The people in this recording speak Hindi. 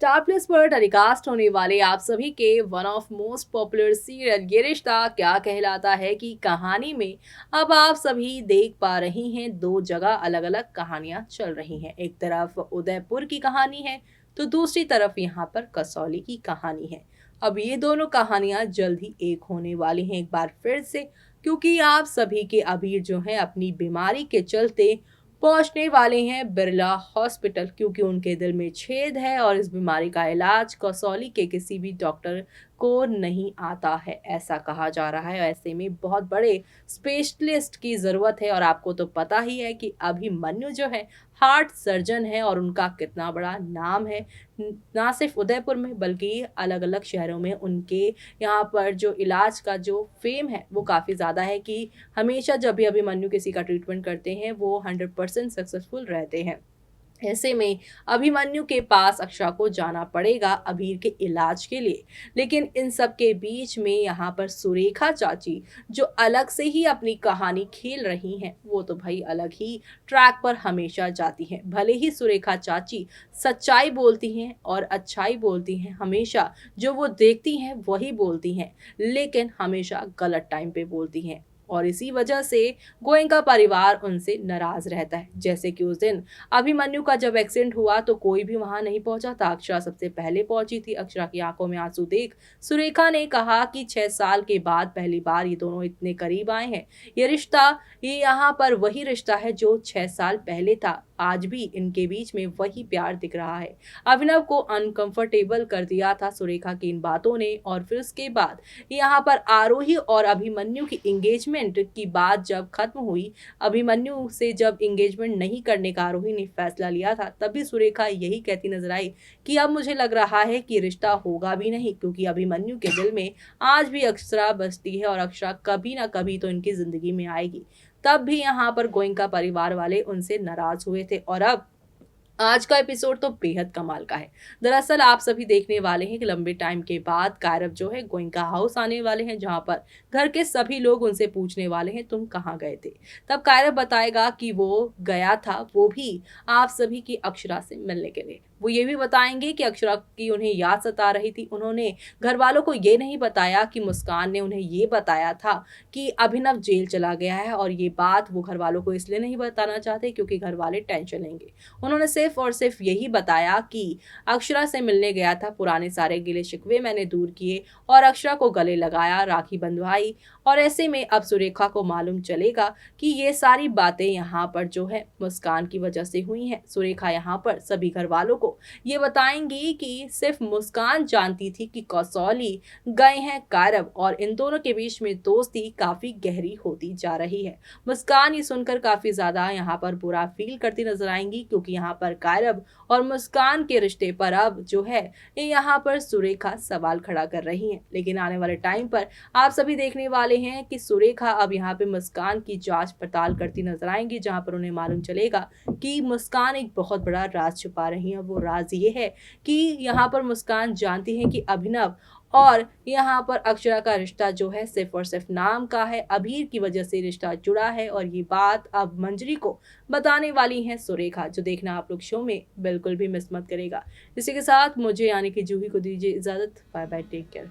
स्टार प्लस पर टेलीकास्ट होने वाले आप सभी के one of most popular serial ये रिश्ता क्या कहलाता है की कहानी में अब आप सभी देख पा रही हैं दो जगह अलग अलग कहानियां चल रही हैं। एक तरफ उदयपुर की कहानी है तो दूसरी तरफ यहाँ पर कसौली की कहानी है। अब ये दोनों कहानियां जल्द ही एक होने वाली हैं एक बार फिर से, क्योंकि आप सभी के अबीर जो है अपनी बीमारी के चलते पहुंचने वाले हैं बिरला हॉस्पिटल, क्योंकि उनके दिल में छेद है और इस बीमारी का इलाज कसौली के किसी भी डॉक्टर को नहीं आता है, ऐसा कहा जा रहा है। ऐसे में बहुत बड़े स्पेशलिस्ट की ज़रूरत है और आपको तो पता ही है कि अभिमन्यु जो है हार्ट सर्जन है और उनका कितना बड़ा नाम है, ना सिर्फ उदयपुर में बल्कि अलग अलग शहरों में उनके यहाँ पर जो इलाज का जो फेम है वो काफ़ी ज़्यादा है कि हमेशा जब भी अभिमन्यु किसी का ट्रीटमेंट करते हैं वो 100% सक्सेसफुल रहते हैं। ऐसे में अभिमन्यु के पास अक्षरा को जाना पड़ेगा अबीर के इलाज के लिए। लेकिन इन सब के बीच में यहाँ पर सुरेखा चाची जो अलग से ही अपनी कहानी खेल रही हैं, वो तो भाई अलग ही ट्रैक पर हमेशा जाती हैं। भले ही सुरेखा चाची सच्चाई बोलती हैं और अच्छाई बोलती हैं, हमेशा जो वो देखती हैं वही बोलती हैं, लेकिन हमेशा गलत टाइम पे बोलती हैं और इसी वजह से गोयनका परिवार उनसे नाराज रहता है। जैसे कि उस दिन अभिमन्यु का जब एक्सीडेंट हुआ तो कोई भी वहां नहीं पहुंचा था, अक्षरा सबसे पहले पहुंची थी। अक्षरा की आंखों में आंसू देख सुरेखा ने कहा कि 6 साल के बाद पहली बार ये दोनों इतने करीब आए हैं। ये रिश्ता, ये यहाँ पर वही रिश्ता है जो 6 साल पहले था। आज भी इनके बीच में वही प्यार दिख रहा है। अभिनव को अनकंफर्टेबल कर दिया था सुरेखा की इन बातों ने और फिर उसके बाद यहाँ पर आरोही और अभिमन्यु की एंगेजमेंट की बात जब खत्म हुई, अभिमन्यु से जब एंगेजमेंट नहीं करने का आरोही ने फैसला लिया था, तभी सुरेखा यही कहती नजर आई कि अब मुझे लग रहा है कि रिश्ता होगा भी नहीं, क्योंकि अभिमन्यु के दिल में आज भी अक्षरा बसती है और अक्षरा कभी ना कभी तो इनकी जिंदगी में आएगी। तब भी यहाँ पर गोयनका परिवार वाले उनसे नाराज हुए थे और अब आज का एपिसोड तो बेहद कमाल का है। दरअसल आप सभी देखने वाले हैं कि लंबे टाइम के बाद कायरव जो है गोयनका हाउस आने वाले हैं, जहां पर घर के सभी लोग उनसे पूछने वाले हैं तुम कहाँ गए थे। तब कायरव बताएगा कि वो गया था, वो भी आप सभी की अक्षरा से मिलने के लिए। वो ये भी बताएंगे कि अक्षरा की उन्हें याद सता रही थी। उन्होंने घर वालों को ये नहीं बताया कि मुस्कान ने उन्हें ये बताया था कि अभिनव जेल चला गया है, और ये बात वो घर वालों को इसलिए नहीं बताना चाहते क्योंकि घर वाले टेंशन लेंगे। उन्होंने सिर्फ और सिर्फ यही बताया कि अक्षरा से मिलने गया था, पुराने सारे गिले शिकवे मैंने दूर किए और अक्षरा को गले लगाया, राखी बंधवाई। और ऐसे में अब सुरेखा को मालूम चलेगा कि ये सारी बातें यहाँ पर जो है मुस्कान की वजह से हुई हैं। सुरेखा यहाँ पर सभी घर वालों को ये बताएंगी कि सिर्फ मुस्कान जानती थी कि कसौली गए हैं कायरव और इन दोनों के बीच में दोस्ती काफी गहरी होती जा रही है। मुस्कान ये सुनकर काफी ज्यादा यहाँ पर बुरा फील करती नजर आएंगी, क्योंकि यहाँ पर कायरव और मुस्कान के रिश्ते पर अब जो है यहाँ पर सुरेखा सवाल खड़ा कर रही है। लेकिन आने वाले टाइम पर आप सभी देखने वाले हैं कि सुरेखा अब यहाँ पे मुस्कान की जांच पड़ताल करती नजर आएंगी, जहां पर उन्हें मालूम चलेगा कि मुस्कान एक बहुत बड़ा राज छुपा रही है। वो राज ये है कि यहाँ पर मुस्कान जानती है कि अभिनव और यहाँ पर अक्षरा का रिश्ता जो है सिर्फ और सिर्फ नाम का है, अबीर की वजह से रिश्ता जुड़ा है। और ये बात अब मंजरी को बताने वाली है सुरेखा, जो देखना आप लोग शो में बिल्कुल भी मिस मत करेगा। इसी के साथ मुझे यानी कि जूही को दीजिए इजाजत। Bye bye, take care.